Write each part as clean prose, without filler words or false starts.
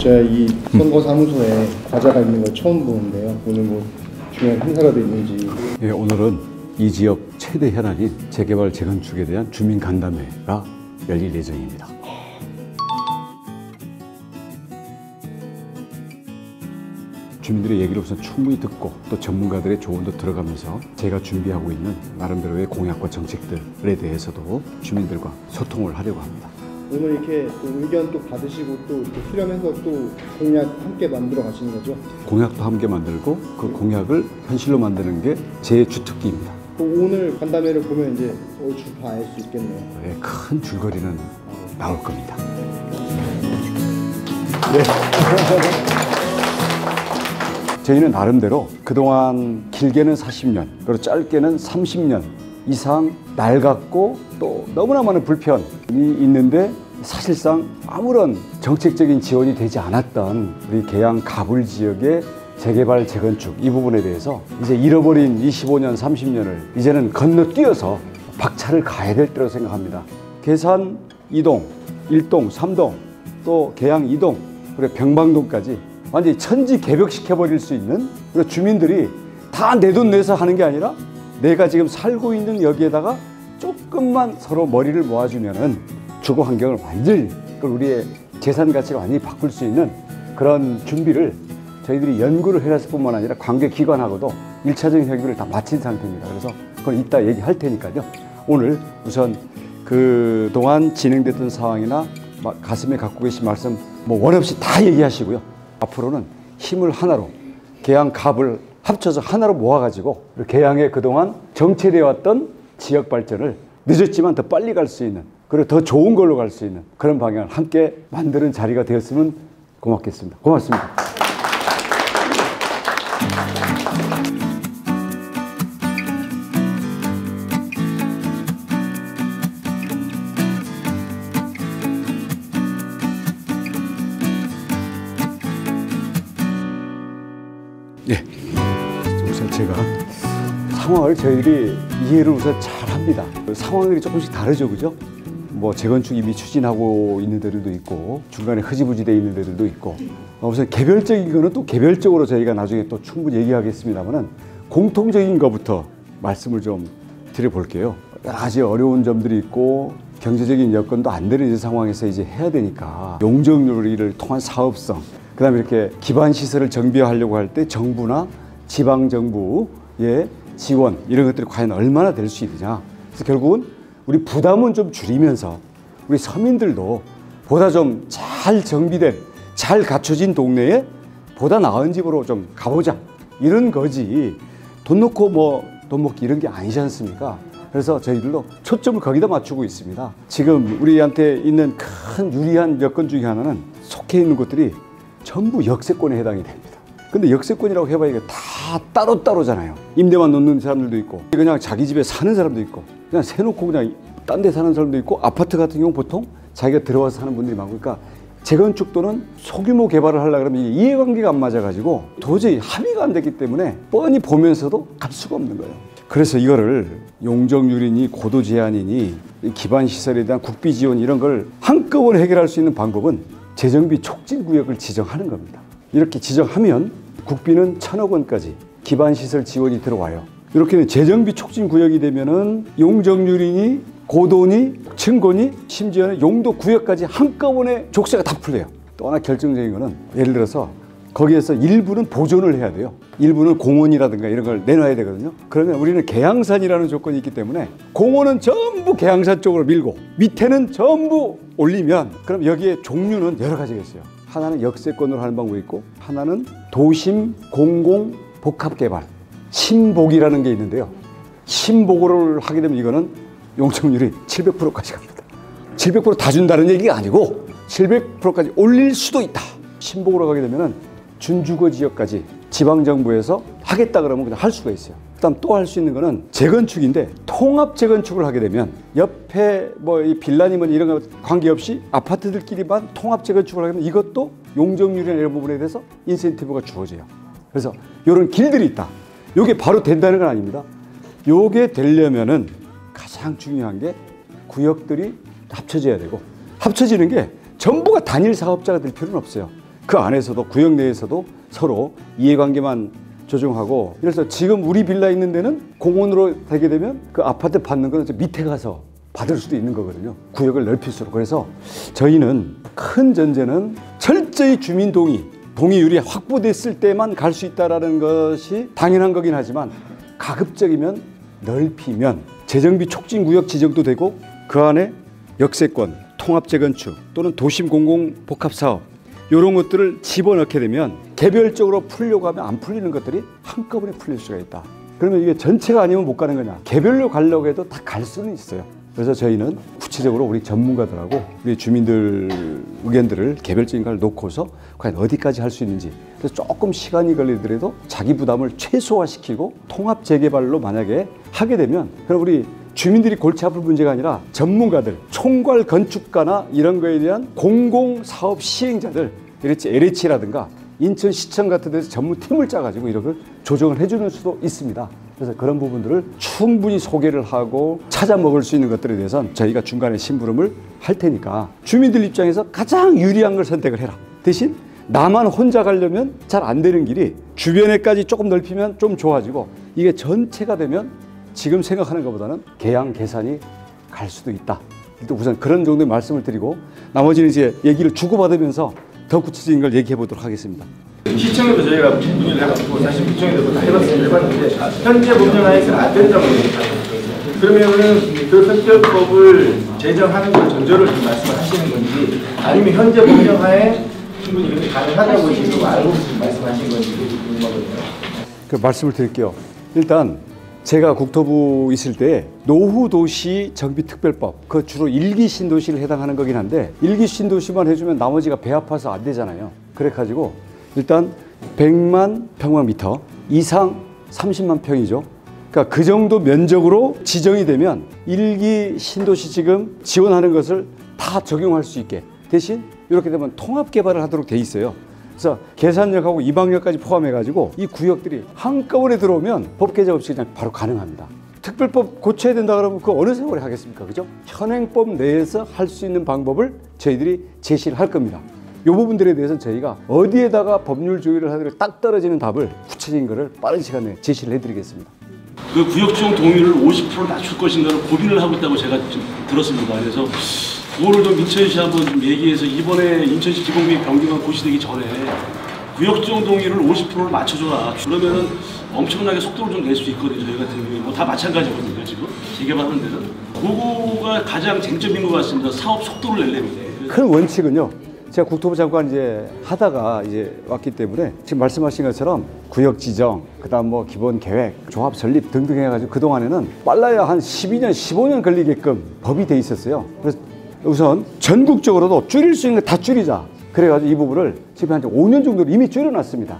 제가 이 선거사무소에 과자가 있는 걸 처음 보는데요. 오늘 뭐 중요한 행사가 있는지. 예, 오늘은 이 지역 최대 현안인 재개발 재건축에 대한 주민 간담회가 열릴 예정입니다. 주민들의 얘기를 우선 충분히 듣고 또 전문가들의 조언도 들어가면서 제가 준비하고 있는 나름대로의 공약과 정책들에 대해서도 주민들과 소통을 하려고 합니다. 오늘 이렇게 또 의견 또 받으시고 또 수렴해서 또 공약 함께 만들어 가시는 거죠? 공약도 함께 만들고 그 공약을 현실로 만드는 게 제 주특기입니다. 또 오늘 간담회를 보면 이제 얼추 다 알 수 있겠네요. 네, 큰 줄거리는 나올 겁니다. 네. 저희는 나름대로 그동안 길게는 40년, 그리고 짧게는 30년 이상 낡았고 또 너무나 많은 불편이 있는데 사실상 아무런 정책적인 지원이 되지 않았던 우리 계양 가불 지역의 재개발, 재건축 이 부분에 대해서 이제 잃어버린 25년, 30년을 이제는 건너뛰어서 박차를 가야 될 때라고 생각합니다. 계산 2동, 1동, 3동, 또 계양 2동, 그리고 병방동까지 완전히 천지개벽시켜버릴 수 있는, 그리고 주민들이 다 내 돈 내서 하는 게 아니라 내가 지금 살고 있는 여기에다가 조금만 서로 머리를 모아주면은 주거 환경을 완전히, 우리의 재산 가치를 완전히 바꿀 수 있는 그런 준비를 저희들이 연구를 해놨을 뿐만 아니라 관계기관하고도 1차적인 협의를 다 마친 상태입니다. 그래서 그건 이따 얘기할 테니까요. 오늘 우선 그동안 진행됐던 상황이나 가슴에 갖고 계신 말씀 뭐 원 없이 다 얘기하시고요. 앞으로는 힘을 하나로 계양 갑을 합쳐서 하나로 모아가지고 계양에 그동안 정체되어 왔던 지역 발전을 늦었지만 더 빨리 갈 수 있는, 그리고 더 좋은 걸로 갈 수 있는 그런 방향을 함께 만드는 자리가 되었으면 고맙겠습니다. 고맙습니다. 예, 우선 제가 상황을 저희들이 이해를 우선 잘 합니다. 상황들이 조금씩 다르죠, 그죠? 뭐 재건축 이미 추진하고 있는 데들도 있고 중간에 흐지부지 돼 있는 데들도 있고 우선 개별적인 거는 또 개별적으로 저희가 나중에 또 충분히 얘기하겠습니다만은 공통적인 것부터 말씀을 좀 드려볼게요. 여러 가지 어려운 점들이 있고 경제적인 여건도 안 되는 상황에서 이제 해야 되니까 용적률을 통한 사업성, 그 다음에 이렇게 기반 시설을 정비하려고 할 때 정부나 지방정부의 지원 이런 것들이 과연 얼마나 될 수 있느냐. 그래서 결국은 우리 부담은 좀 줄이면서 우리 서민들도 보다 좀 잘 정비된, 잘 갖춰진 동네에 보다 나은 집으로 좀 가보자, 이런 거지 돈 놓고 뭐 돈 먹기 이런 게 아니지 않습니까? 그래서 저희들도 초점을 거기다 맞추고 있습니다. 지금 우리한테 있는 큰 유리한 여건 중에 하나는 속해 있는 곳들이 전부 역세권에 해당이 됩니다. 근데 역세권이라고 해봐야 이게 다 따로따로잖아요. 임대만 놓는 사람들도 있고 그냥 자기 집에 사는 사람도 있고 그냥 세놓고 그냥 딴 데 사는 사람도 있고, 아파트 같은 경우 보통 자기가 들어와서 사는 분들이 많고, 그러니까 재건축 또는 소규모 개발을 하려고 그러면 이해관계가 안 맞아가지고 도저히 합의가 안 됐기 때문에 뻔히 보면서도 갈 수가 없는 거예요. 그래서 이거를 용적률이니 고도 제한이니 기반 시설에 대한 국비 지원 이런 걸 한꺼번에 해결할 수 있는 방법은 재정비 촉진 구역을 지정하는 겁니다. 이렇게 지정하면 국비는 1,000억 원까지 기반 시설 지원이 들어와요. 이렇게 재정비 촉진 구역이 되면은 용적률이니 고도니 층고니 심지어는 용도 구역까지 한꺼번에 족쇄가 다 풀려요. 또 하나 결정적인 거는 예를 들어서 거기에서 일부는 보존을 해야 돼요. 일부는 공원이라든가 이런 걸 내놔야 되거든요. 그러면 우리는 계양산이라는 조건이 있기 때문에 공원은 전부 계양산 쪽으로 밀고 밑에는 전부 올리면, 그럼 여기에 종류는 여러 가지가 있어요. 하나는 역세권으로 하는 방법이 있고, 하나는 도심 공공 복합개발 신복이라는 게 있는데요. 신복으로 하게 되면 이거는 용적률이 700%까지 갑니다. 700% 다 준다는 얘기가 아니고 700%까지 올릴 수도 있다. 신복으로 가게 되면 준주거 지역까지 지방정부에서 하겠다 그러면 그냥 할 수가 있어요. 그다음 또 할 수 있는 거는 재건축인데, 통합 재건축을 하게 되면 옆에 뭐 이 빌라니면 이런 거 관계없이 아파트들끼리만 통합 재건축을 하게 되면 이것도 용적률이나 이런 부분에 대해서 인센티브가 주어져요. 그래서 이런 길들이 있다. 이게 바로 된다는 건 아닙니다. 이게 되려면은 가장 중요한 게 구역들이 합쳐져야 되고, 합쳐지는 게 전부가 단일 사업자가 될 필요는 없어요. 그 안에서도 구역 내에서도 서로 이해관계만 조정하고, 그래서 지금 우리 빌라 있는 데는 공원으로 되게 되면 그 아파트 받는 건 밑에 가서 받을 수도 있는 거거든요. 구역을 넓힐수록. 그래서 저희는 큰 전제는 철저히 주민 동의율이 확보됐을 때만 갈 수 있다는 것이 당연한 거긴 하지만, 가급적이면 넓히면 재정비 촉진구역 지정도 되고, 그 안에 역세권, 통합재건축 또는 도심 공공복합사업 이런 것들을 집어넣게 되면 개별적으로 풀려고 하면 안 풀리는 것들이 한꺼번에 풀릴 수가 있다. 그러면 이게 전체가 아니면 못 가는 거냐? 개별로 가려고 해도 다 갈 수는 있어요. 그래서 저희는 구체적으로 우리 전문가들하고 우리 주민들 의견들을 개별적인 걸 놓고서 과연 어디까지 할 수 있는지, 그래서 조금 시간이 걸리더라도 자기 부담을 최소화시키고 통합 재개발로 만약에 하게 되면, 그럼 우리 주민들이 골치 아플 문제가 아니라 전문가들, 총괄 건축가나 이런 거에 대한 공공사업 시행자들, LH라든가 인천시청 같은 데서 전문팀을 짜가지고 이런 걸 조정을 해주는 수도 있습니다. 그래서 그런 부분들을 충분히 소개를 하고 찾아 먹을 수 있는 것들에 대해서는 저희가 중간에 심부름을 할 테니까 주민들 입장에서 가장 유리한 걸 선택을 해라. 대신 나만 혼자 가려면 잘 안 되는 길이 주변에까지 조금 넓히면 좀 좋아지고, 이게 전체가 되면 지금 생각하는 것보다는 개양 개산이 갈 수도 있다. 일단 우선 그런 정도의 말씀을 드리고, 나머지는 이제 얘기를 주고받으면서 더 구체적인 걸 얘기해 보도록 하겠습니다. 시청에도 저희가 문의를 해가지고 사실 구청에도 다 해봤는데 현재 법령하에서는 안 된다고 얘기하셨거든요. 그러면은 그 선별법을 제정하는 걸 전제로 지금 말씀하시는 건지, 아니면 현재 법령하에 충분히 그렇게 가능하다고 지금 알고 지금 말씀하신 건지 궁금하거든요. 그 말씀을 드릴게요. 일단 제가 국토부 있을 때 노후도시 정비특별법, 그 주로 1기 신도시를 해당하는 거긴 한데 1기 신도시만 해주면 나머지가 배 아파서 안 되잖아요. 그래가지고 일단 100만 평방미터 이상 30만 평이죠. 그러니까 그 정도 면적으로 지정이 되면 1기 신도시 지금 지원하는 것을 다 적용할 수 있게, 대신 이렇게 되면 통합 개발을 하도록 돼 있어요. 그래서 계산역하고 이방역까지 포함해가지고 이 구역들이 한꺼번에 들어오면 법 개정 없이 그냥 바로 가능합니다. 특별법 고쳐야 된다 그러면 그 어느 세월에 하겠습니까? 그죠? 현행법 내에서 할 수 있는 방법을 저희들이 제시를 할 겁니다. 이 부분들에 대해서는 저희가 어디에다가 법률 조율을 하더라도 딱 떨어지는 답을, 구체적인 거를 빠른 시간에 제시를 해드리겠습니다. 그 구역종 동의를 50% 낮출 것인가를 고민을 하고 있다고 제가 좀 들었습니다. 그래서 그거를 좀 인천시 한번 좀 얘기해서 이번에 인천시 기본계획 변경안 고시되기 전에 구역종 동의를 50%를 맞춰줘라. 그러면은 엄청나게 속도를 좀 낼 수 있거든요. 저희 같은 경우에 뭐 다 마찬가지거든요. 지금 재개발하는 데는 그거가 가장 쟁점인 것 같습니다. 사업 속도를 내려면. 큰 원칙은요, 제가 국토부 장관 이제 하다가 이제 왔기 때문에 지금 말씀하신 것처럼 구역 지정, 그다음 뭐 기본 계획, 조합 설립 등등 해가지고 그 동안에는 빨라야 한 12년, 15년 걸리게끔 법이 돼 있었어요. 그래서 우선 전국적으로도 줄일 수 있는 거 다 줄이자. 그래가지고 이 부분을 지금 한 5년 정도로 이미 줄여놨습니다.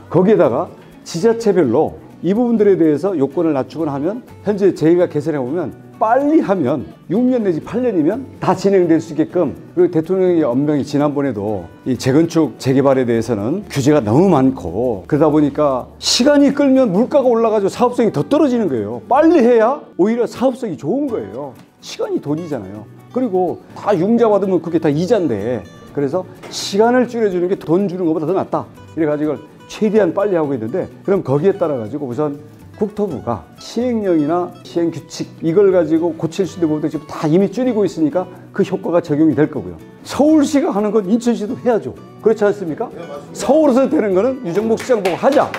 거기에다가 지자체별로 이 부분들에 대해서 요건을 낮추거나 하면, 현재 저희가 개선해 보면 빨리 하면 6년 내지 8년이면 다 진행될 수 있게끔, 그리고 대통령의 엄명이 지난번에도 이 재건축 재개발에 대해서는 규제가 너무 많고 그러다 보니까 시간이 끌면 물가가 올라가지고 사업성이 더 떨어지는 거예요. 빨리 해야 오히려 사업성이 좋은 거예요. 시간이 돈이잖아요. 그리고 다 융자 받으면 그게 다 이자인데, 그래서 시간을 줄여주는 게 돈 주는 것보다 더 낫다. 이래가지고 최대한 빨리 하고 있는데, 그럼 거기에 따라 가지고 우선 국토부가 시행령이나 시행규칙 이걸 가지고 고칠 수 있는 것도 지금 다 이미 줄이고 있으니까 그 효과가 적용이 될 거고요. 서울시가 하는 건 인천시도 해야죠. 그렇지 않습니까? 서울에서 되는 거는 유정복 시장 보고 하자.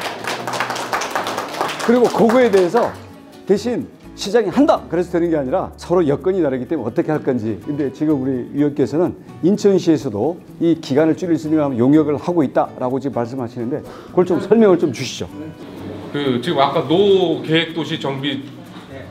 그리고 그거에 대해서 대신 시장이 한다 그래서 되는 게 아니라 서로 여건이 다르기 때문에 어떻게 할 건지. 근데 지금 우리 위원께서는 인천시에서도 이 기간을 줄일 수 있는 용역을 하고 있다라고 지금 말씀하시는데, 그걸 좀 설명을 좀 주시죠. 지금 아까 노계획도시 정비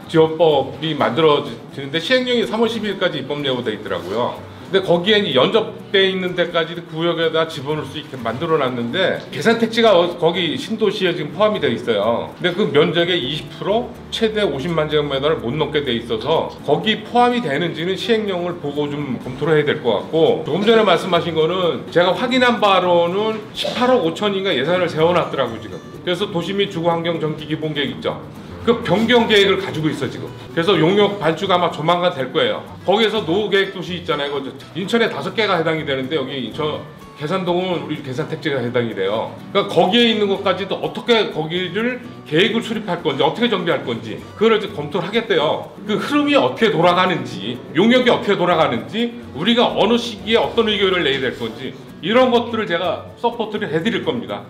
지원법이 만들어지는데 시행령이 3월 12일까지 입법 예고돼 있더라고요. 근데 거기에 연접돼 있는 데까지 구역에다 집어넣을 수 있게 만들어놨는데 계산 택지가 거기 신도시에 지금 포함이 돼 있어요. 근데 그 면적의 20% 최대 50만 제곱미터를 못 넘게 돼 있어서 거기 포함이 되는지는 시행령을 보고 좀 검토를 해야 될 것 같고, 조금 전에 말씀하신 거는 제가 확인한 바로는 18억 5천인가 예산을 세워놨더라고요 지금. 그래서 도시 및 주거환경 정기 기본계획 있죠. 그 변경 계획을 가지고 있어 지금. 그래서 용역 발주가 아마 조만간 될 거예요. 거기에서 노후계획 도시 있잖아요. 인천에 5개가 해당이 되는데 여기 인천 계산동은 우리 계산택지가 해당이 돼요. 그러니까 거기에 있는 것까지도 어떻게 거기를 계획을 수립할 건지 어떻게 정비할 건지 그걸 이제 검토를 하겠대요. 그 흐름이 어떻게 돌아가는지 용역이 어떻게 돌아가는지 우리가 어느 시기에 어떤 의견을 내야 될 건지 이런 것들을 제가 서포트를 해드릴 겁니다.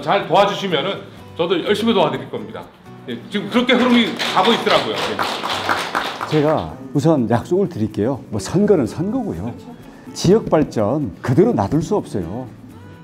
잘 도와주시면은 저도 열심히 도와드릴 겁니다. 예, 지금 그렇게 흐름이 가고 있더라고요. 제가 우선 약속을 드릴게요. 뭐 선거는 선거고요. 지역 발전 그대로 놔둘 수 없어요.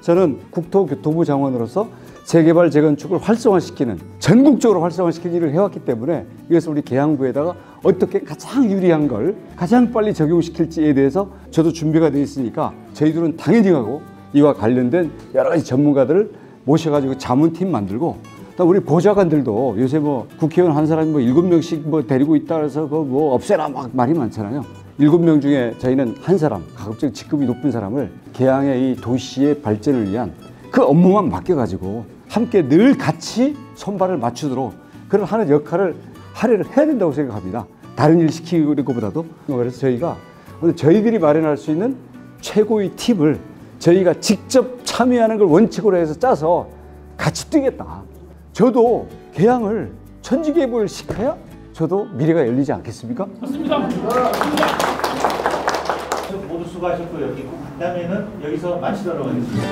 저는 국토교통부 장관으로서 재개발 재건축을 활성화시키는 전국적으로 활성화시키는 일을 해왔기 때문에 이것을 우리 계양구에다가 어떻게 가장 유리한 걸 가장 빨리 적용시킬지에 대해서 저도 준비가 되어 있으니까 저희들은 당연히 하고 이와 관련된 여러 가지 전문가들을 모셔가지고 자문팀 만들고 또 우리 보좌관들도 요새 뭐 국회의원 한 사람이 뭐 7명씩 뭐 데리고 있다 해서 그거 뭐 없애라 막 말이 많잖아요. 7명 중에 저희는 한 사람, 가급적 직급이 높은 사람을 계양의 이 도시의 발전을 위한 그 업무만 맡겨가지고 함께 늘 같이 손발을 맞추도록 그런 하는 역할을 할애를 해야 된다고 생각합니다. 다른 일 시키는 것보다도. 그래서 저희가 오늘 저희들이 마련할 수 있는 최고의 팁을 저희가 직접 참여하는 걸 원칙으로 해서 짜서 같이 뛰겠다. 저도 계양을 천지개보를 시켜야 저도 미래가 열리지 않겠습니까? 모두 수고하셨고 여기 꼭 간다면은 여기서 마치도록 하겠습니다.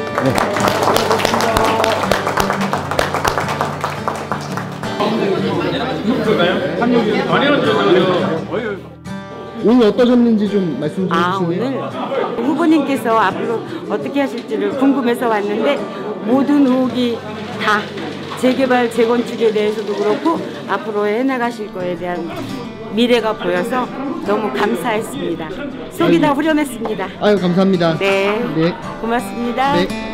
오늘 어떠셨는지 좀 말씀 좀 해주시면. 오늘 후보님께서 앞으로 어떻게 하실지를 궁금해서 왔는데 모든 의혹이 다 재개발 재건축에 대해서도 그렇고 앞으로 해나가실 거에 대한 미래가 보여서 너무 감사했습니다. 속이 다 후련했습니다. 아유 감사합니다. 네, 네. 고맙습니다. 네.